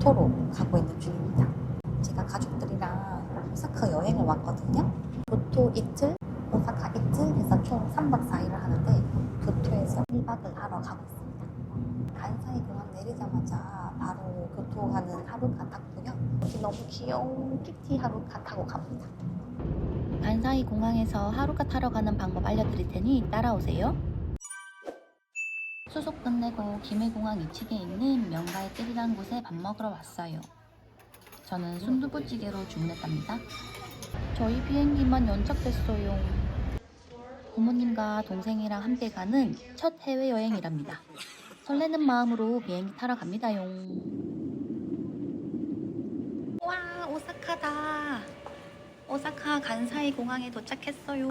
교토로 가고 있는 중입니다. 제가 가족들이랑 오사카 여행을 왔거든요. 교토 이틀, 오사카 이틀 해서 총 3박 4일을 하는데 교토에서 1박을 하러 가고 있습니다. 간사이 공항 내리자마자 바로 교토 가는 하루카 탔고요. 여기 너무 귀여운 키티 하루카 타고 갑니다. 간사이 공항에서 하루카 타러 가는 방법 알려드릴 테니 따라오세요. 수속 끝내고 김해공항 2층에 있는 명가의 뜰이라는 곳에 밥 먹으러 왔어요. 저는 순두부찌개로 주문했답니다. 저희 비행기만 연착됐어요. 부모님과 동생이랑 함께 가는 첫 해외여행이랍니다. 설레는 마음으로 비행기 타러 갑니다용. 와, 오사카다. 오사카 간사이 공항에 도착했어요.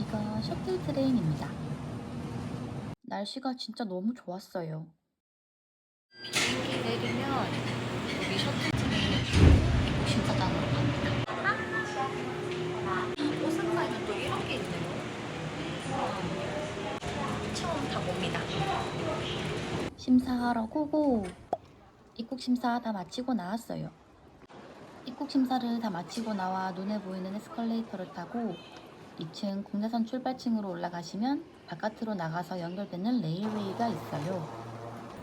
이거 셔틀 트레인입니다. 날씨가 진짜 너무 좋았어요. 비행기 내리면 여기 셔틀 트레인 신사장으로 갑니다. 오사카에는 또 이런 게 있네요. 처음 타봅니다. 심사하러 고고! 입국 심사 다 마치고 나왔어요. 입국 심사를 다 마치고 나와 눈에 보이는 에스컬레이터를 타고 2층 국내선 출발층으로 올라가시면 바깥으로 나가서 연결되는 레일웨이가 있어요.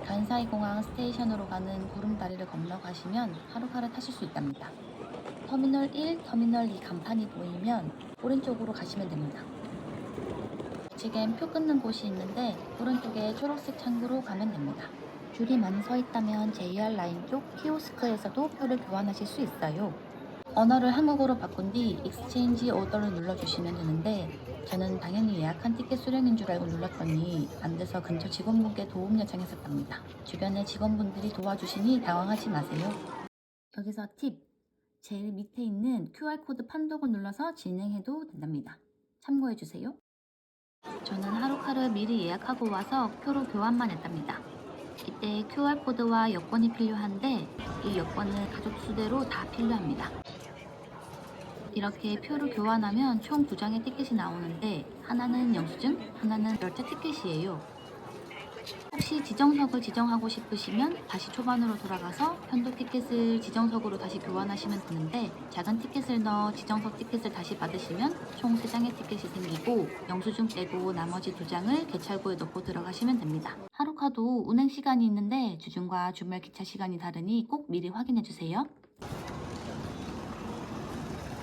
간사이 공항 스테이션으로 가는 구름다리를 건너가시면 하루카를 타실 수 있답니다. 터미널 1, 터미널 2 간판이 보이면 오른쪽으로 가시면 됩니다. 좌측엔 표 끊는 곳이 있는데 오른쪽에 초록색 창구로 가면 됩니다. 줄이 많이 서 있다면 JR 라인 쪽 키오스크에서도 표를 교환하실 수 있어요. 언어를 한국어로 바꾼 뒤 익스체인지 오더를 눌러주시면 되는데 저는 당연히 예약한 티켓 수령인 줄 알고 눌렀더니 안 돼서 근처 직원분께 도움 요청했었답니다. 주변에 직원분들이 도와주시니 당황하지 마세요. 여기서 팁! 제일 밑에 있는 QR코드 판독을 눌러서 진행해도 된답니다. 참고해주세요. 저는 하루카를 미리 예약하고 와서 표로 교환만 했답니다. 이때 QR코드와 여권이 필요한데 이 여권은 가족 수대로 다 필요합니다. 이렇게 표를 교환하면 총 2장의 티켓이 나오는데 하나는 영수증, 하나는 열차 티켓이에요. 혹시 지정석을 지정하고 싶으시면 다시 초반으로 돌아가서 편도 티켓을 지정석으로 다시 교환하시면 되는데 작은 티켓을 넣어 지정석 티켓을 다시 받으시면 총 3장의 티켓이 생기고 영수증 빼고 나머지 2장을 개찰구에 넣고 들어가시면 됩니다. 하루카도 운행 시간이 있는데 주중과 주말 기차 시간이 다르니 꼭 미리 확인해주세요.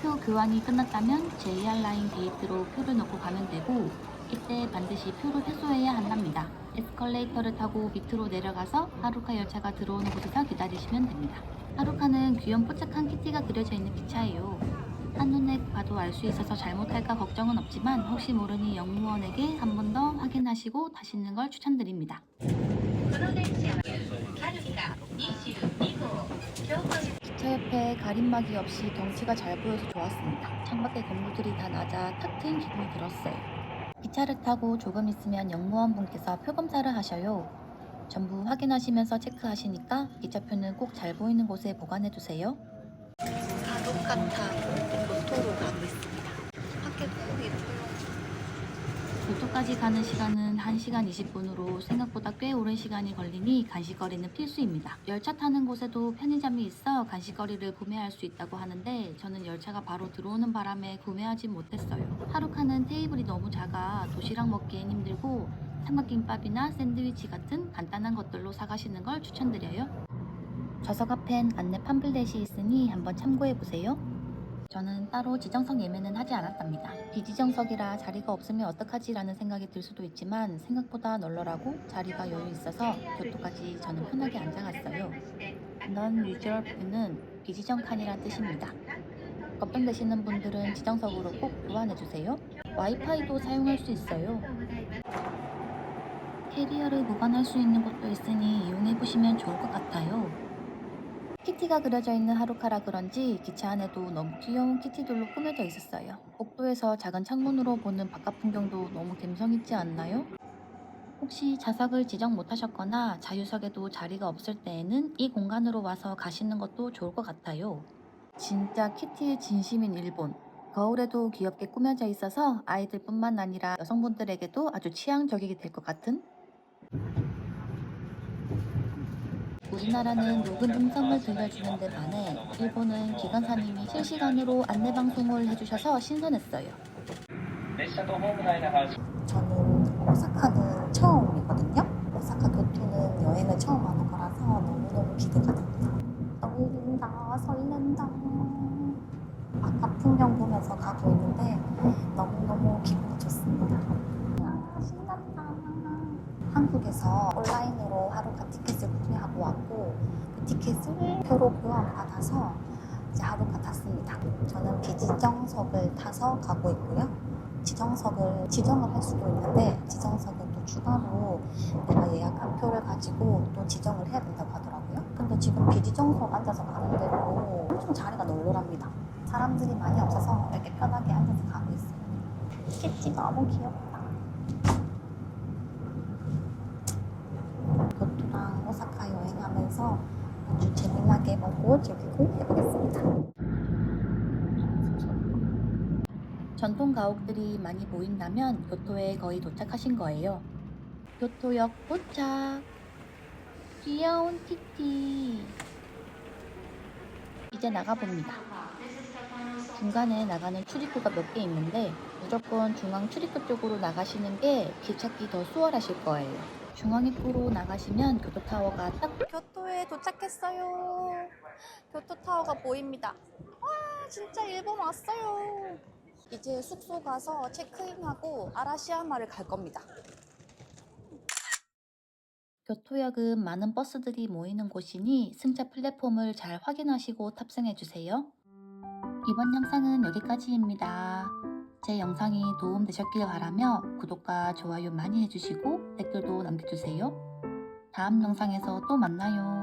표 교환이 끝났다면 JR 라인 게이트로 표를 넣고 가면 되고 이때 반드시 표를 회수해야 한답니다. 에스컬레이터를 타고 밑으로 내려가서 하루카 열차가 들어오는 곳에서 기다리시면 됩니다. 하루카는 귀염 뽀짝한 키티가 그려져 있는 기차예요. 한눈에 봐도 알 수 있어서 잘못할까 걱정은 없지만 혹시 모르니 역무원에게 한 번 더 확인하시고 타시는 걸 추천드립니다. 기차 옆에 가림막이 없이 경치가 잘 보여서 좋았습니다. 창밖에 건물들이 다 낮아 탁 트인 기분이 들었어요. 기차를 타고 조금 있으면 역무원분께서 표검사를 하셔요. 전부 확인하시면서 체크하시니까 기차표는 꼭 잘 보이는 곳에 보관해두세요. 하루카타 교토로 가고 있습니다. 밖에 꼭 이렇고요. 교토까지 가는 시간은 1시간 20분으로 생각보다 꽤 오랜 시간이 걸리니 간식거리는 필수입니다. 열차 타는 곳에도 편의점이 있어 간식거리를 구매할 수 있다고 하는데 저는 열차가 바로 들어오는 바람에 구매하지 못했어요. 하루카는 테이블이 너무 작아 도시락 먹기엔 힘들고 삼각김밥이나 샌드위치 같은 간단한 것들로 사가시는 걸 추천드려요. 좌석 앞엔 안내 팜플렛이 있으니 한번 참고해보세요. 저는 따로 지정석 예매는 하지 않았답니다. 비지정석이라 자리가 없으면 어떡하지 라는 생각이 들 수도 있지만 생각보다 널널하고 자리가 여유 있어서 교토까지 저는 편하게 앉아갔어요. Non-reserved는 비지정 칸이란 뜻입니다. 걱정되시는 분들은 지정석으로 꼭 교환해주세요. 와이파이도 사용할 수 있어요. 캐리어를 보관할 수 있는 곳도 있으니 이용해보시면 좋을 것 같아요. 키티가 그려져 있는 하루카라 그런지 기차 안에도 너무 귀여운 키티들로 꾸며져 있었어요. 복도에서 작은 창문으로 보는 바깥 풍경도 너무 감성있지 않나요? 혹시 좌석을 지정 못하셨거나 자유석에도 자리가 없을 때에는 이 공간으로 와서 가시는 것도 좋을 것 같아요. 진짜 키티의 진심인 일본. 거울에도 귀엽게 꾸며져 있어서 아이들뿐만 아니라 여성분들에게도 아주 취향 저격이 될 것 같은 우리나라는 녹음 음성을 들려주는 데 반해 일본은 기관사님이 실시간으로 안내방송을 해주셔서 신선했어요. 저는 오사카는 처음이거든요. 오사카 교토는 여행을 처음 하는 거라서 너무너무 기대가 됩니다. 떨린다, 설렌다. 아까 풍경 보면서 가고 있는데 너무너무 기분이 좋습니다. 아, 신난다. 한국에서 온라인으로 하루가 티켓을 구매하고 왔고 그 티켓을 표로 교환받아서 이제 하루가 탔습니다. 저는 비지정석을 타서 가고 있고요. 지정석을 지정을 할 수도 있는데 지정석은 또 추가로 내가 예약한 표를 가지고 또 지정을 해야 된다고 하더라고요. 근데 지금 비지정석 앉아서 가는데도 엄청 자리가 널널합니다. 사람들이 많이 없어서 이렇게 편하게 앉아서 가고 있어요. 스케치 너무 귀엽다. 교토랑 오사카 여행하면서 아주 재미나게 먹고 즐기고 해보겠습니다. 전통 가옥들이 많이 보인다면 교토에 거의 도착하신 거예요. 교토역 도착! 귀여운 티티! 이제 나가봅니다. 중간에 나가는 출입구가 몇 개 있는데 무조건 중앙 출입구 쪽으로 나가시는 게 길 찾기 더 수월하실 거예요. 중앙 입구로 나가시면 교토타워가 딱 교토에 도착했어요. 교토타워가 보입니다. 와, 진짜 일본 왔어요. 이제 숙소 가서 체크인하고 아라시야마를 갈 겁니다. 교토역은 많은 버스들이 모이는 곳이니 승차 플랫폼을 잘 확인하시고 탑승해주세요. 이번 영상은 여기까지입니다. 제 영상이 도움되셨길 바라며 구독과 좋아요 많이 해주시고 댓글도 남겨주세요. 다음 영상에서 또 만나요.